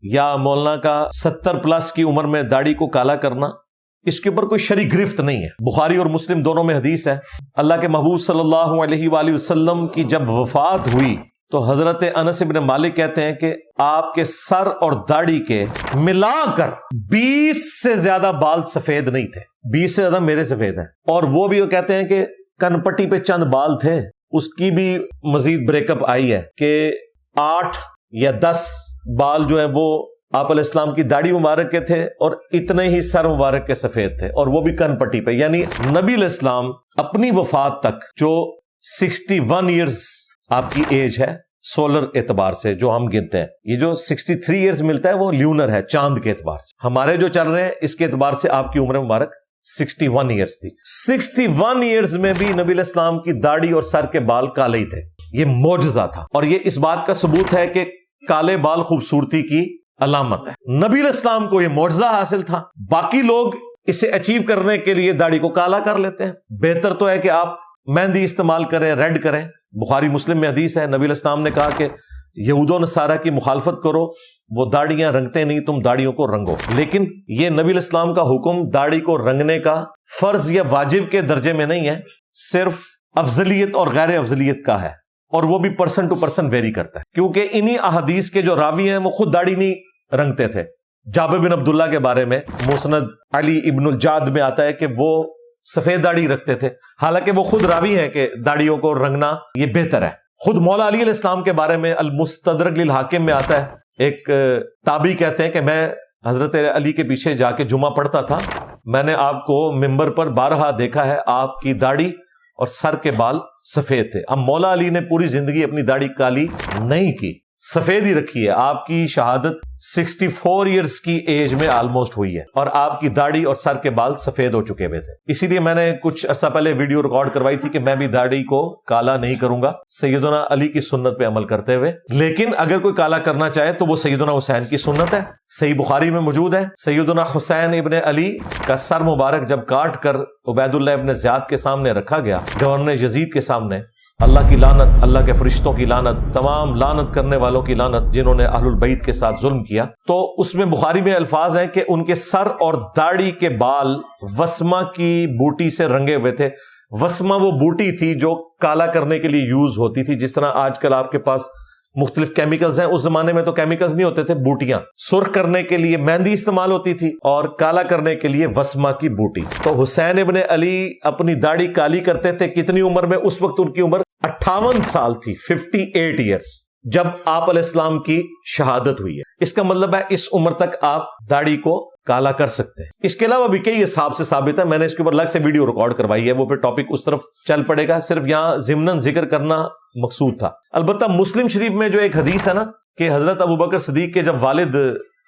یا مولانا کا 70+ کی عمر میں داڑھی کو کالا کرنا، اس کے اوپر کوئی شرعی گرفت نہیں ہے۔ بخاری اور مسلم دونوں میں حدیث ہے، اللہ کے محبوب صلی اللہ علیہ وآلہ وسلم کی جب وفات ہوئی تو حضرت انس بن مالک کہتے ہیں کہ آپ کے سر اور داڑھی کے ملا کر 20 سے زیادہ بال سفید نہیں تھے، 20 سے زیادہ میرے سفید ہیں، اور وہ بھی وہ کہتے ہیں کہ کن پٹی پہ چند بال تھے، اس کی بھی مزید بریک اپ آئی ہے کہ 8 یا 10 بال جو ہے وہ آپ علیہ السلام کی داڑھی مبارک کے تھے اور اتنے ہی سر مبارک کے سفید تھے، اور وہ بھی کن پٹی پہ۔ یعنی نبی علیہ السلام اپنی وفات تک جو 61 ایئرز آپ کی ایج ہے سولر اعتبار سے جو ہم گنتے ہیں، یہ جو 63 ایئرز ملتا ہے وہ لیونر ہے، چاند کے اعتبار سے، ہمارے جو چل رہے ہیں اس کے اعتبار سے آپ کی عمر مبارک 61 ایئرز تھی۔ 61 ایئرز میں بھی نبی علیہ السلام کی داڑھی اور سر کے بال کالے ہی تھے، یہ معجزہ تھا، اور یہ اس بات کا ثبوت ہے کہ کالے بال خوبصورتی کی علامت ہے۔ نبی علیہ السلام کو یہ معجزہ حاصل تھا، باقی لوگ اسے اچیو کرنے کے لیے داڑھی کو کالا کر لیتے ہیں۔ بہتر تو ہے کہ آپ مہندی استعمال کریں، ریڈ کریں۔ بخاری مسلم میں حدیث ہے، نبی علیہ السلام نے کہا کہ یہود و نصارہ کی مخالفت کرو، وہ داڑیاں رنگتے نہیں، تم داڑیوں کو رنگو۔ لیکن یہ نبی علیہ السلام کا حکم داڑھی کو رنگنے کا فرض یا واجب کے درجے میں نہیں ہے، صرف افضلیت اور غیر افضلیت کا ہے، اور وہ بھی پرسن ٹو پرسن ویری کرتا ہے، کیونکہ انہی احادیث کے جو راوی ہیں وہ خود داڑھی نہیں رنگتے تھے۔ جابر بن عبداللہ کے بارے میں مسند علی ابن الجاد میں آتا ہے کہ وہ سفید داڑھی رکھتے تھے، حالانکہ وہ خود راوی ہیں کہ داڑھیوں کو رنگنا یہ بہتر ہے۔ خود مولا علی علیہ السلام کے بارے میں المستدرک للحاکم میں آتا ہے، ایک تابعی کہتے ہیں کہ میں حضرت علی کے پیچھے جا کے جمعہ پڑھتا تھا، میں نے آپ کو ممبر پر بارہا دیکھا ہے، آپ کی داڑھی اور سر کے بال سفید تھے۔ اب مولا علی نے پوری زندگی اپنی داڑھی کالی نہیں کی، سفید ہی رکھی ہے۔ آپ کی شہادت 64 ایئرز کی ایج میں آلموسٹ ہوئی ہے، اور آپ کی داڑھی اور سر کے بال سفید ہو چکے ہوئے تھے۔ اسی لیے میں نے کچھ عرصہ پہلے ویڈیو ریکارڈ کروائی تھی کہ میں بھی داڑھی کو کالا نہیں کروں گا سیدنا علی کی سنت پہ عمل کرتے ہوئے، لیکن اگر کوئی کالا کرنا چاہے تو وہ سیدنا حسین کی سنت ہے۔ صحیح بخاری میں موجود ہے، سیدنا حسین ابن علی کا سر مبارک جب کاٹ کر عبید اللہ ابن زیاد کے سامنے رکھا گیا، گورنر یزید کے سامنے، اللہ کی لعنت، اللہ کے فرشتوں کی لعنت، تمام لعنت کرنے والوں کی لعنت جنہوں نے اہل البیت کے ساتھ ظلم کیا، تو اس میں بخاری میں الفاظ ہیں کہ ان کے سر اور داڑھی کے بال وسما کی بوٹی سے رنگے ہوئے تھے۔ وسما وہ بوٹی تھی جو کالا کرنے کے لیے یوز ہوتی تھی، جس طرح آج کل آپ کے پاس مختلف کیمیکلز ہیں، اس زمانے میں تو کیمیکلز نہیں ہوتے تھے، بوٹیاں، سرخ کرنے کے لیے مہندی استعمال ہوتی تھی اور کالا کرنے کے لیے وسما کی بوٹی۔ تو حسین ابن علی اپنی داڑھی کالی کرتے تھے کتنی عمر میں؟ اس وقت ان کی عمر 58 سال تھی، 58 ایئرز، جب آپ علیہ السلام کی شہادت ہوئی ہے۔ اس کا مطلب ہے اس عمر تک آپ داڑھی کو کالا کر سکتے ہیں۔ اس کے علاوہ بھی کئی اصحاب سے ثابت ہے، میں نے اس کے اوپر الگ سے ویڈیو ریکارڈ کروائی ہے، وہ پھر ٹاپک اس طرف چل پڑے گا، صرف یہاں ضمناً ذکر کرنا مقصود تھا۔ البتہ مسلم شریف میں جو ایک حدیث ہے نا کہ حضرت ابوبکر صدیق کے جب والد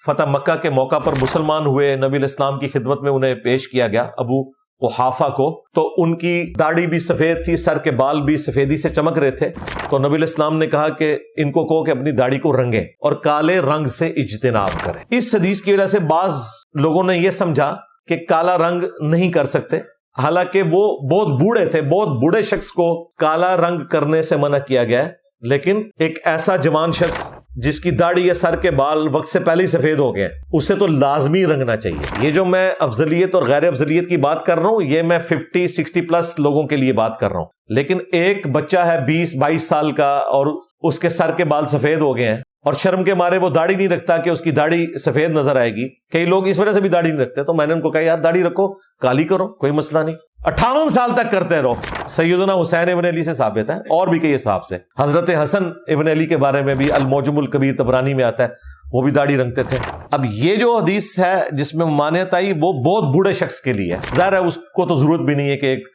فتح مکہ کے موقع پر مسلمان ہوئے، نبی علیہ السلام کی خدمت میں انہیں پیش کیا گیا ابو قحافہ کو، تو ان کی داڑھی بھی سفید تھی، سر کے بال بھی سفیدی سے چمک رہے تھے، تو نبی علیہ السلام نے کہا کہ ان کو کہو کہ اپنی داڑھی کو رنگیں اور کالے رنگ سے اجتناب کریں۔ اس حدیث کی وجہ سے بعض لوگوں نے یہ سمجھا کہ کالا رنگ نہیں کر سکتے، حالانکہ وہ بہت بوڑھے تھے، بہت بوڑھے شخص کو کالا رنگ کرنے سے منع کیا گیا ہے، لیکن ایک ایسا جوان شخص جس کی داڑھی یا سر کے بال وقت سے پہلے ہی سفید ہو گئے، اسے تو لازمی رنگنا چاہیے۔ یہ جو میں افضلیت اور غیر افضلیت کی بات کر رہا ہوں، یہ میں 50-60+ لوگوں کے لیے بات کر رہا ہوں، لیکن ایک بچہ ہے 20-22 سال کا اور اس کے سر کے بال سفید ہو گئے ہیں، اور شرم کے مارے وہ داڑھی نہیں رکھتا کہ اس کی داڑھی سفید نظر آئے گی، کئی لوگ اس وجہ سے بھی داڑھی نہیں رکھتے، تو میں نے ان کو کہا یار داڑھی رکھو، کالی کرو، کوئی مسئلہ نہیں، 58 سال تک کرتے رہو۔ سیدنا حسین ابن علی سے ثابت ہے، اور بھی کئی اصحاب سے۔ حضرت حسن ابن علی کے بارے میں بھی المعجم الکبیر طبرانی میں آتا ہے، وہ بھی داڑھی رنگتے تھے۔ اب یہ جو حدیث ہے جس میں ممانعت آئی، وہ بہت بوڑھے شخص کے لیے ہے، ظاہر ہے اس کو تو ضرورت بھی نہیں ہے کہ ایک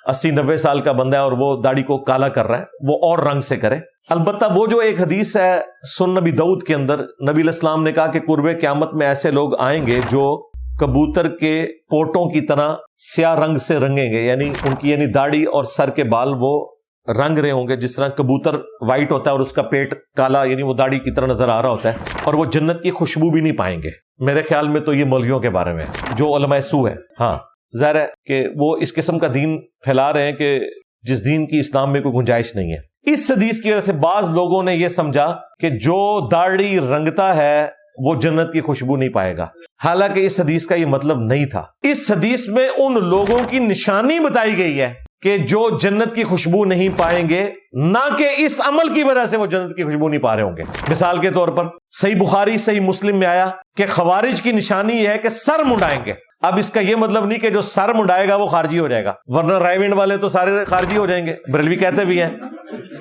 80-90 سال کا بندہ ہے اور وہ داڑھی کو کالا کر رہا ہے، وہ اور رنگ سے کرے۔ البتہ وہ جو ایک حدیث ہے سنن نبی داؤد کے اندر، نبی علیہ السلام نے کہا کہ قرب قیامت میں ایسے لوگ آئیں گے جو کبوتر کے پوٹوں کی طرح سیاہ رنگ سے رنگیں گے، یعنی ان کی داڑھی اور سر کے بال وہ رنگ رہے ہوں گے جس طرح کبوتر وائٹ ہوتا ہے اور اس کا پیٹ کالا، یعنی وہ داڑھی کی طرح نظر آ رہا ہوتا ہے، اور وہ جنت کی خوشبو بھی نہیں پائیں گے۔ میرے خیال میں تو یہ مولویوں کے بارے میں جو علماء سو ہے، ہاں ظاہر ہے کہ وہ اس قسم کا دین پھیلا رہے ہیں کہ جس دین کی اسلام میں کوئی گنجائش نہیں ہے۔ اس حدیث کی وجہ سے بعض لوگوں نے یہ سمجھا کہ جو داڑھی رنگتا ہے وہ جنت کی خوشبو نہیں پائے گا. حالانکہ اس حدیث کا یہ مطلب نہیں تھا. اس حدیث میں ان لوگوں کی نشانی بتائی گئی ہے کہ جو جنت کی خوشبو نہیں پائیں گے، نہ کہ اس عمل کی وجہ سے وہ جنت کی خوشبو نہیں پا رہے ہوں گے. مثال کے طور پر صحیح بخاری صحیح مسلم میں آیا کہ خوارج کی نشانی یہ ہے کہ سر منڈائیں گے. اب اس کا یہ مطلب نہیں کہ جو سر منڈائے گا وہ خارجی ہو جائے گا، ورنہ رائے ونڈ والے تو سارے خارجی ہو جائیں گے. بریلوی کہتے بھی ہیں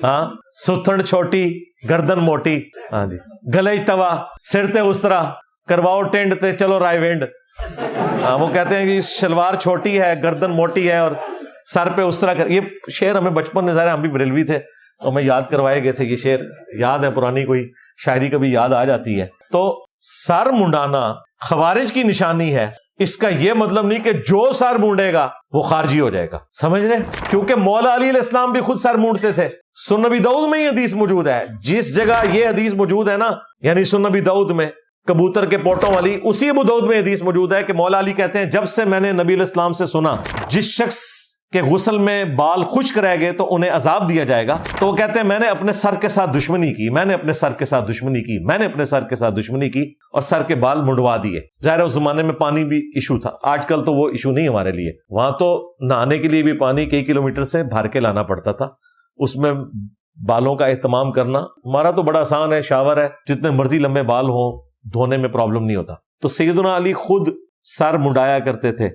ہاں، ستھڑ چھوٹی گردن موٹی، ہاں جی، گلج توا سر تے استرا کرواؤ ٹینڈ تے چلو رائے ونڈ. ہاں، وہ کہتے ہیں کہ شلوار چھوٹی ہے گردن موٹی ہے اور سر پہ اس طرح کر. یہ شعر ہمیں بچپن میں ظاہر ہم بھی بریلوی تھے تو ہمیں یاد کروائے گئے تھے. یہ شعر یاد ہے، پرانی کوئی شاعری کبھی یاد آ جاتی ہے. تو سر منڈانا خوارج کی نشانی ہے. اس کا یہ مطلب نہیں کہ جو سر مونڈے گا وہ خارجی ہو جائے گا. سمجھ رہے؟ کیونکہ مولا علی علیہ السلام بھی خود سر مونڈتے تھے. سنن نبی داؤد میں یہ حدیث موجود ہے. جس جگہ یہ حدیث موجود ہے نا، یعنی سنن نبی داؤد میں کبوتر کے پوٹوں والی، اسی ابو داؤد میں حدیث موجود ہے کہ مولا علی کہتے ہیں جب سے میں نے نبی علیہ السلام سے سنا جس شخص کہ غسل میں بال خشک رہ گئے تو انہیں عذاب دیا جائے گا، تو وہ کہتے ہیں میں نے اپنے سر کے ساتھ دشمنی کی، میں نے اپنے سر کے ساتھ دشمنی کی، میں نے اپنے سر کے ساتھ دشمنی کی اور سر کے بال منڈوا دیے. ظاہر اس زمانے میں پانی بھی ایشو تھا، آج کل تو وہ ایشو نہیں ہمارے لیے. وہاں تو نہانے کے لیے بھی پانی کئی کلومیٹر سے بھر کے لانا پڑتا تھا. اس میں بالوں کا اہتمام کرنا ہمارا تو بڑا آسان ہے، شاور ہے، جتنے مرضی لمبے بال ہوں دھونے میں پرابلم نہیں ہوتا. تو سیدنا علی خود سر منڈایا کرتے تھے.